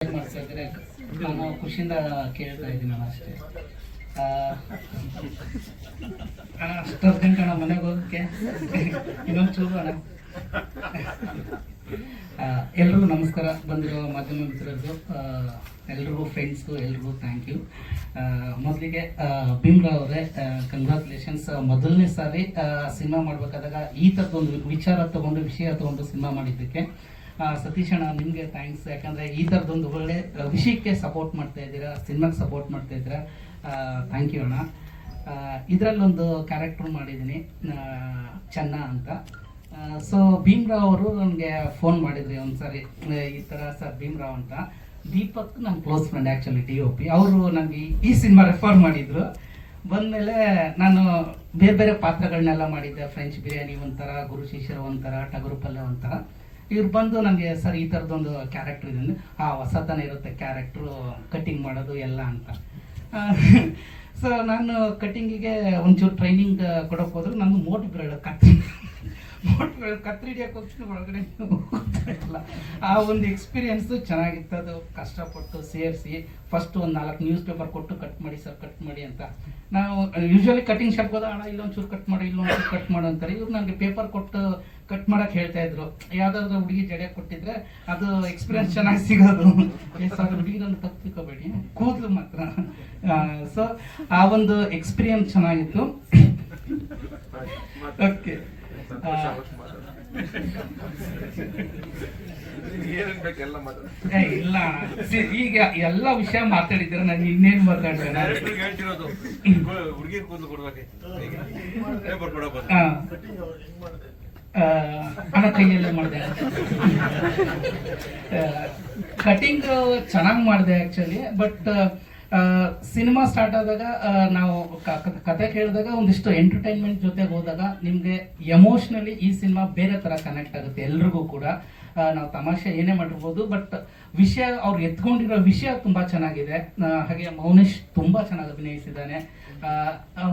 ಮಾಡ್ತಾ ಇದ್ರೆ ನಾನು ಖುಷಿಯಿಂದ ಕೇಳ್ತಾ ಇದ್ದೀನಿ ನಾನು ಅಷ್ಟೇ. ಅಷ್ಟು ಅರ್ಜೆಂಟ್ ಅಣ್ಣ ಮನೆಗೆ ಹೋಗೋಕ್ಕೆ ಇನ್ನೊಂದು ಚೂರು ಅಣ್ಣ. ಎಲ್ರಿಗೂ ನಮಸ್ಕಾರ. ಬಂದಿರೋ ಮಾಧ್ಯಮ ಮಿತ್ರರಿಗೂ ಎಲ್ರಿಗೂ ಫ್ರೆಂಡ್ಸ್ಗೂ ಎಲ್ರಿಗೂ ಥ್ಯಾಂಕ್ ಯು. ಮೊದಲಿಗೆ ಭೀಮ್ರಾವ್ ಅವರೇ ಕಂಗ್ರ್ಯಾಚುಲೇಷನ್ಸ್. ಮೊದಲನೇ ಸಾರಿ ಸಿನಿಮಾ ಮಾಡಬೇಕಾದಾಗ ಈ ಥರದೊಂದು ವಿಚಾರ ತಗೊಂಡು ವಿಷಯ ತಗೊಂಡು ಸಿನಿಮಾ ಮಾಡಿದ್ದಕ್ಕೆ ಸತೀಶ್ ಅಣ್ಣ ನಿಮಗೆ ಥ್ಯಾಂಕ್ಸ್. ಯಾಕಂದರೆ ಈ ಥರದೊಂದು ಒಳ್ಳೆ ವಿಷಯಕ್ಕೆ ಸಪೋರ್ಟ್ ಮಾಡ್ತಾ ಇದ್ದೀರಾ, ಸಿನಿಮಾಗೆ ಸಪೋರ್ಟ್ ಮಾಡ್ತಾ ಇದ್ದೀರಾ. ಥ್ಯಾಂಕ್ ಯು ಅಣ್ಣ. ಇದರಲ್ಲೊಂದು ಕ್ಯಾರೆಕ್ಟರ್ ಮಾಡಿದ್ದೀನಿ ಚೆನ್ನ ಅಂತ. ಸೊ ಭೀಮ್ರಾವ್ ಅವರು ನನಗೆ ಫೋನ್ ಮಾಡಿದ್ರಿ ಒಂದ್ಸರಿ, ಈ ಥರ ಸರ್ ಭೀಮ್ರಾವ್ ಅಂತ. ದೀಪಕ್ ನನ್ನ ಕ್ಲೋಸ್ ಫ್ರೆಂಡ್ ಆ್ಯಕ್ಚುಲಿ DOP. ಅವರು ನನಗೆ ಈ ಸಿನಿಮಾ ರೆಫರ್ ಮಾಡಿದರು. ಬಂದಮೇಲೆ ನಾನು ಬೇರೆ ಬೇರೆ ಪಾತ್ರಗಳನ್ನೆಲ್ಲ ಮಾಡಿದ್ದೆ. ಫ್ರೆಂಚ್ ಬಿರಿಯಾನಿ ಒಂಥರ, ಗುರು ಶಿಷ್ಯರು ಒಂಥರ, ಟಗರು ಪಲ್ಯ ಒಂಥರ. ಇವ್ರು ಬಂದು ನನಗೆ ಸರ್ ಈ ಥರದೊಂದು ಕ್ಯಾರೆಕ್ಟರ್ ಇದೆ, ಹೊಸತನ ಇರುತ್ತೆ ಕ್ಯಾರೆಕ್ಟ್ರು, ಕಟ್ಟಿಂಗ್ ಮಾಡೋದು ಎಲ್ಲ ಅಂತ. ಸೊ ನಾನು ಕಟ್ಟಿಂಗಿಗೆ ಒಂಚೂರು ಟ್ರೈನಿಂಗ್ ಕೊಡೋಕೆ ಹೋದ್ರೆ ನಾನು ಮೋಟ್ಗಳು ಕತ್ರಿ ಹಿಡಿಯೋಕೆ ಹೋಗ್ತೀನಿ, ಒಳಗಡೆ ಇಲ್ಲ. ಆ ಒಂದು ಎಕ್ಸ್ಪೀರಿಯೆನ್ಸು ಚೆನ್ನಾಗಿತ್ತು. ಅದು ಕಷ್ಟಪಟ್ಟು ಸೇರಿಸಿ ಫಸ್ಟ್ ಒಂದು 4 ನ್ಯೂಸ್ ಪೇಪರ್ ಕೊಟ್ಟು ಕಟ್ ಮಾಡಿ ಸರ್ ಕಟ್ ಮಾಡಿ ಅಂತ. ನಾವು ಯೂಶ್ವಲಿ ಕಟಿಂಗ್ ಶಾಪ್ ಹೋದ ಅಣ್ಣ ಇಲ್ಲೊಂಚೂರು ಕಟ್ ಮಾಡಿ ಇಲ್ಲೊಂಚೂರು ಕಟ್ ಮಾಡು ಅಂತಾರೆ. ಇವ್ರು ನನಗೆ ಪೇಪರ್ ಕೊಟ್ಟು ಕಟ್ ಮಾಡೋಕೆ ಹೇಳ್ತಾ ಇದ್ರು. ಯಾವುದಾದ್ರೂ ಹುಡುಗಿ ಜಡೆ ಕೊಟ್ಟಿದ್ರೆ ಅದು ಎಕ್ಸ್ಪೀರಿಯನ್ಸ್ ಚೆನ್ನಾಗಿ ಸಿಗೋದು. ಸರ್ ಹುಡುಗಿರನ್ನು ತಪ್ಪು ತಿಳ್ಕೋಬೇಡಿ, ಕೂದಲು ಮಾತ್ರ. ಸೊ ಆ ಒಂದು ಎಕ್ಸ್ಪೀರಿಯನ್ಸ್ ಚೆನ್ನಾಗಿತ್ತು. ಓಕೆ, ಇಲ್ಲ ಈಗ ಎಲ್ಲ ವಿಷಯ ಮಾತಾಡಿದ್ರೆ ನಾನು ಇನ್ನೇನು ಮಾತಾಡ್ತೇನೆ. ಹಣ ಕೈಯಲ್ಲೇ ಮಾಡಿದೆ. ಕಟಿಂಗ್ ಚೆನ್ನಾಗಿ ಮಾಡಿದೆ ಆ್ಯಕ್ಚುಲಿ. ಬಟ್ ಸಿನಿಮಾ ಸ್ಟಾರ್ಟ್ ಆದಾಗ ನಾವು ಕತೆ ಕೇಳಿದಾಗ ಒಂದಿಷ್ಟು ಎಂಟರ್ಟೈನ್ಮೆಂಟ್ ಜೊತೆಗೆ ಹೋದಾಗ ನಿಮಗೆ ಎಮೋಷ್ನಲಿ ಈ ಸಿನಿಮಾ ಬೇರೆ ಥರ ಕನೆಕ್ಟ್ ಆಗುತ್ತೆ ಎಲ್ರಿಗೂ ಕೂಡ. ನಾವು ತಮಾಷೆ ಏನೇ ಮಾಡಿರ್ಬೋದು, ಬಟ್ ವಿಷಯ ಅವ್ರು ಎತ್ಕೊಂಡಿರೋ ವಿಷಯ ತುಂಬ ಚೆನ್ನಾಗಿದೆ. ಹಾಗೆ ಮೌನೇಶ್ ತುಂಬ ಚೆನ್ನಾಗಿ ಅಭಿನಯಿಸಿದ್ದಾನೆ.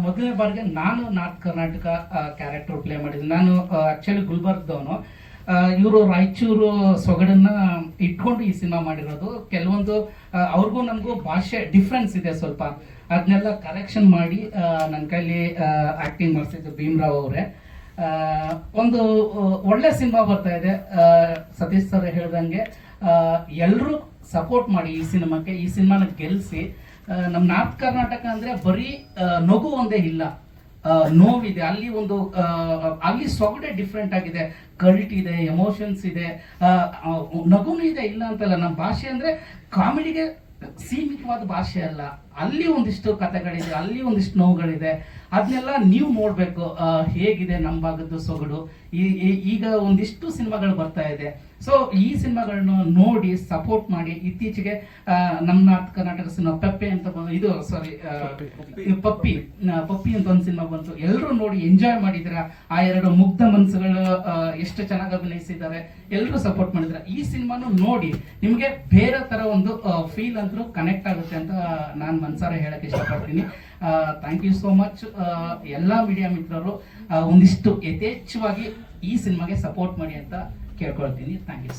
ಮೊದಲನೇ ಬಾರಿಗೆ ನಾನು ನಾರ್ತ್ ಕರ್ನಾಟಕ ಕ್ಯಾರೆಕ್ಟರ್ ಪ್ಲೇ ಮಾಡಿದ್ದೀನಿ. ನಾನು ಆ್ಯಕ್ಚುಲಿ ಗುಲ್ಬರ್ಗದವನು. ಇವರು ರಾಯಚೂರು ಸೊಗಡನ್ನ ಇಟ್ಕೊಂಡು ಈ ಸಿನಿಮಾ ಮಾಡಿರೋದು. ಕೆಲವೊಂದು ಅವ್ರಿಗೂ ನಮಗೂ ಭಾಷೆ ಡಿಫ್ರೆನ್ಸ್ ಇದೆ ಸ್ವಲ್ಪ, ಅದನ್ನೆಲ್ಲ ಕರೆಕ್ಷನ್ ಮಾಡಿ ನನ್ನ ಕೈಲಿ ಆ್ಯಕ್ಟಿಂಗ್ ಮಾಡಿಸಿದ್ದು ಭೀಮ್ರಾವ್ ಅವರೇ. ಒಂದು ಒಳ್ಳೆ ಸಿನಿಮಾ ಬರ್ತಾ ಇದೆ. ಸತೀಶ್ ಸರ್ ಹೇಳ್ದಂಗೆ ಎಲ್ಲರೂ ಸಪೋರ್ಟ್ ಮಾಡಿ ಈ ಸಿನಿಮಾಕ್ಕೆ, ಈ ಸಿನಿಮಾನ ಗೆಲ್ಲಿಸಿ. ನಮ್ಮ ನಾರ್ತ್ ಕರ್ನಾಟಕ ಅಂದರೆ ಬರೀ ನಗು ಒಂದೇ ಇಲ್ಲ, ನೋವಿದೆ. ಅಲ್ಲಿ ಒಂದು ಅಲ್ಲಿ ಸೊಗಡೆ ಡಿಫ್ರೆಂಟ್ ಆಗಿದೆ, ಕಲ್ಟ್ ಇದೆ, ಎಮೋಷನ್ಸ್ ಇದೆ, ನಗುನು ಇದೆ, ಇಲ್ಲ ಅಂತಲ್ಲ. ನಮ್ಮ ಭಾಷೆ ಅಂದರೆ ಕಾಮಿಡಿಗೆ ಸೀಮಿತವಾದ ಭಾಷೆ ಅಲ್ಲ, ಅಲ್ಲಿ ಒಂದಿಷ್ಟು ಕಥೆಗಳಿದೆ, ಅಲ್ಲಿ ಒಂದಿಷ್ಟು ನೋವುಗಳಿದೆ. ಅದನ್ನೆಲ್ಲ ನೀವು ನೋಡಬೇಕು ಹೇಗಿದೆ ನಮ್ಮ ಭಾಗದ ಸೊಗಡು. ಈಗ ಒಂದಿಷ್ಟು ಸಿನಿಮಾಗಳು ಬರ್ತಾ ಇದೆ. ಸೊ ಈ ಸಿನಿಮಾಗಳನ್ನ ನೋಡಿ ಸಪೋರ್ಟ್ ಮಾಡಿ. ಇತ್ತೀಚೆಗೆ ನಮ್ಮ ನಾರ್ತ್ ಕರ್ನಾಟಕ ಸಿನಿಮಾ ಪಪ್ಪಿ ಅಂತ ಇದು ಸಾರಿ ಪಪ್ಪಿ ಅಂತ ಒಂದು ಸಿನಿಮಾ ಬಂತು. ಎಲ್ಲರೂ ನೋಡಿ ಎಂಜಾಯ್ ಮಾಡಿದ್ರ. ಆ 2 ಮುಗ್ಧ ಮನಸ್ಸುಗಳು ಎಷ್ಟು ಚೆನ್ನಾಗಿ ಅಭಿನಯಿಸಿದ್ದಾರೆ, ಎಲ್ಲರೂ ಸಪೋರ್ಟ್ ಮಾಡಿದ್ರೆ. ಈ ಸಿನಿಮಾನು ನೋಡಿ ನಿಮಗೆ ಬೇರೆ ತರ ಒಂದು ಫೀಲ್ ಅಂತೂ ಕನೆಕ್ಟ್ ಆಗುತ್ತೆ ಅಂತ ನಾನು ಮನ್ಸಾರೆ ಹೇಳಕ್ ಇಷ್ಟಪಡ್ತೀನಿ. Thank you so much. ಎಲ್ಲ ಮೀಡಿಯಾ ಮಿತ್ರರು ಒಂದಿಷ್ಟು ಯಥೇಚ್ಛವಾಗಿ ಈ ಸಿನಿಮಾಗೆ ಸಪೋರ್ಟ್ ಮಾಡಿ ಅಂತ ಕೇಳ್ಕೊಳ್ತೀನಿ. Thank you.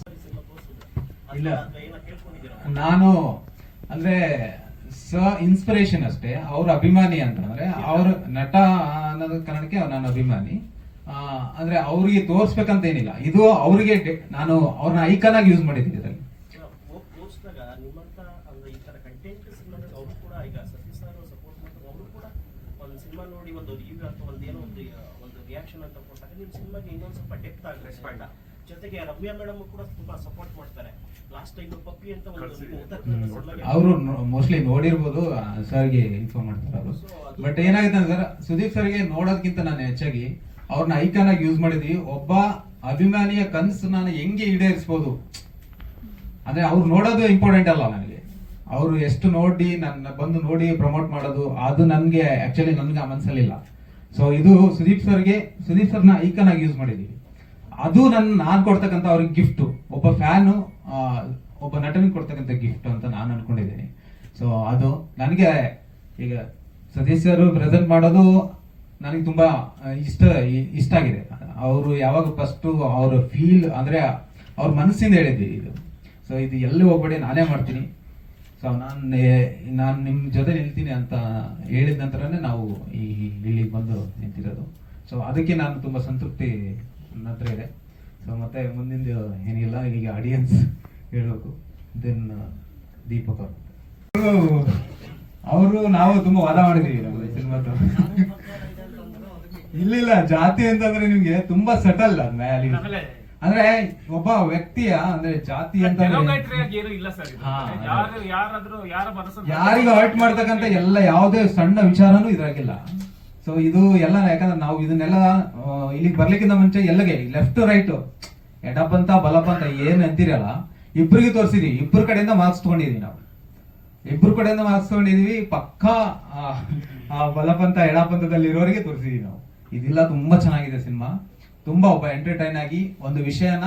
ಇಲ್ಲ, ನಾನು ಅಂದ್ರೆ ಇನ್ಸ್ಪಿರೇಷನ್ ಅಷ್ಟೇ. ಅವ್ರ ಅಭಿಮಾನಿ ಅಂತಂದ್ರೆ ಅವ್ರ ನಟ ಅನ್ನೋದು ಕನ್ನಡಕ್ಕೆ ನಾನು ಅಭಿಮಾನಿ. ಅಂದ್ರೆ ಅವ್ರಿಗೆ ತೋರ್ಸ್ಬೇಕಂತ ಏನಿಲ್ಲ, ಇದು ಅವ್ರಿಗೆ ನಾನು ಅವ್ರನ್ನ ಐಕಾನ್ ಆಗಿ ಯೂಸ್ ಮಾಡಿದ್ದೀನಿ ಇದರಲ್ಲಿ. ಸಿನಿಮಾ ನೋಡಿ ಒಂದು ರಿವ್ಯೂ ಅಥವಾ ಒಂದೇನೋ ಒಂದು ರಿಯಾಕ್ಷನ್ ಅಂತ ಕೊಟ್ಟಾಗ ನಿಮ್ಮ ಸಿನಿಮಾಗೆ ಇನ್ನೊಂದು ಸ್ವಲ್ಪ ಡೆಪ್ತ್ ಆಗಿ ಜೊತೆಗೆ ರಮ್ಯಾ ಮೇಡಮ್ ಕೂಡ ತುಂಬಾ ಸಪೋರ್ಟ್ ಮಾಡ್ತಾರೆ. ಲಾಸ್ಟ್ ಟೈಮ್ ಪಪ್ಪಿ ಅಂತ ಒಂದು ಅವರು ಮೋಸ್ಟ್ಲಿ ನೋಡಿರ್ಬೋದು, ಸರ್ಗೆ ಇನ್ಫಾರ್ಮ್ ಮಾಡ್ತಾರೆ ಅವರು. ಬಟ್ ಏನಾಗುತ್ತೆ ಅಂದ್ರೆ ಸುದೀಪ್ ಸರ್ಗೆ ನೋಡೋದಕ್ಕಿಂತ ನಾನು ಹೆಚ್ಚಾಗಿ ಅವ್ರನ್ನ ಐಕಾನ್ ಆಗಿ ಯೂಸ್ ಮಾಡಿದ್ವಿ. ಒಬ್ಬ ಅಭಿಮಾನಿಯ ಕನಸು ನಾನು ಹೆಂಗೆ ಈಡೇರಿಸಬಹುದು ಅಂದ್ರೆ ಅವ್ರು ನೋಡೋದು ಇಂಪಾರ್ಟೆಂಟ್ ಅಲ್ಲ ನನಗೆ. ಅವರು ಎಷ್ಟು ನೋಡಿ ನನ್ನ ಬಂದು ನೋಡಿ ಪ್ರಮೋಟ್ ಮಾಡೋದು ಅದು ನನಗೆ ಆಕ್ಚುಲಿ ನನ್ಗೆ ಆ ಮನಸ್ಸಲ್ಲಿಲ್ಲ. ಸೊ ಇದು ಸುದೀಪ್ ಸರ್ನ ಐಕಾನ್ ಆಗಿ ಯೂಸ್ ಮಾಡಿದೀವಿ. ಅದು ನಾನು ಕೊಡ್ತಕ್ಕಂಥ ಅವ್ರಿಗೆ ಗಿಫ್ಟ್, ಒಬ್ಬ ಫ್ಯಾನು ಒಬ್ಬ ನಟನಿಗೆ ಕೊಡ್ತಕ್ಕಂಥ ಗಿಫ್ಟ್ ಅಂತ ನಾನು ಅನ್ಕೊಂಡಿದ್ದೀನಿ. ಸೊ ಅದು ನನಗೆ ಈಗ ಸತೀಶ್ ಸರ್ ಪ್ರೆಸೆಂಟ್ ಮಾಡೋದು ನನಗೆ ತುಂಬಾ ಇಷ್ಟ ಆಗಿದೆ. ಅವರು ಯಾವಾಗ ಫಸ್ಟ್ ಅವ್ರ ಫೀಲ್ ಅಂದ್ರೆ ಅವ್ರ ಮನಸ್ಸಿಂದ ಹೇಳಿದ್ವಿ ಇದು. ಸೊ ಇದು ಎಲ್ಲಿ ಹೋಗ್ಬೇಡಿ, ನಾನೇ ಮಾಡ್ತೀನಿ. ಸೊ ನಾನು ನಿಮ್ಮ ಜೊತೆ ನಿಲ್ತೀನಿ ಅಂತ ಹೇಳಿದ ನಂತರನೇ ನಾವು ಇಲ್ಲಿಗೆ ಬಂದು ನಿಂತಿರೋದು. ಸೊ ಅದಕ್ಕೆ ನಾನು ತುಂಬ ಸಂತೃಪ್ತಿ ನನ್ನ ಹತ್ರ ಇದೆ. ಸೊ ಮತ್ತೆ ಮುಂದಿಂದು ಏನಿಲ್ಲ, ಈಗ ಆಡಿಯನ್ಸ್ ಹೇಳಬೇಕು. ದೆನ್ ದೀಪಕ್ ಅವರು ನಾವು ತುಂಬಾ ವಾದ ಮಾಡಿದೀವಿ ನಮ್ಮ ಸಿನಿಮಾದ. ಇಲ್ಲ ಜಾತಿ ಅಂತಂದ್ರೆ ನಿಮ್ಗೆ ತುಂಬಾ ಸಟಲ್ ಅದ್ಮೇಲೆ, ಅಂದ್ರೆ ಒಬ್ಬ ವ್ಯಕ್ತಿಯ ಅಂದ್ರೆ ಜಾತಿ ಅಂತ ಯಾರಿಗೂ ಹರ್ಟ್ ಮಾಡ್ತಕ್ಕಂತ ಎಲ್ಲ ಯಾವುದೇ ಸಣ್ಣ ವಿಚಾರನೂ ಇದ್ರಾಗಿಲ್ಲ. ಸೊ ಇದು ಎಲ್ಲ ಯಾಕಂದ್ರೆ ನಾವು ಇದನ್ನೆಲ್ಲ ಇಲ್ಲಿಗೆ ಬರ್ಲಿಕ್ಕಿಂತ ಮುಂಚೆ ಎಲ್ಲಗೆ ಲೆಫ್ಟ್ ರೈಟ್ ಎಡಪಂತ ಬಲಪಂತ ಏನ್ ಅಂತೀರಲ್ಲ ಇಬ್ರಿಗೆ ತೋರಿಸಿದೀವಿ. ಇಬ್ಬರ ಕಡೆಯಿಂದ ಮಾರ್ಕ್ಸ್ ತಗೊಂಡಿದೀವಿ ನಾವು, ಇಬ್ಬರು ಕಡೆಯಿಂದ ಮಾರ್ಕ್ಸ್ ತಗೊಂಡಿದೀವಿ. ಪಕ್ಕಾ ಬಲಪಂತ ಎಡಪಂಥದಲ್ಲಿ ಇರೋರಿಗೆ ತೋರಿಸಿದೀವಿ ನಾವು. ಇದೆಲ್ಲ ತುಂಬಾ ಚೆನ್ನಾಗಿದೆ ಸಿನಿಮಾ. ತುಂಬಾ ಒಬ್ಬ ಎಂಟರ್ಟೈನ್ ಆಗಿ ಒಂದು ವಿಷಯನ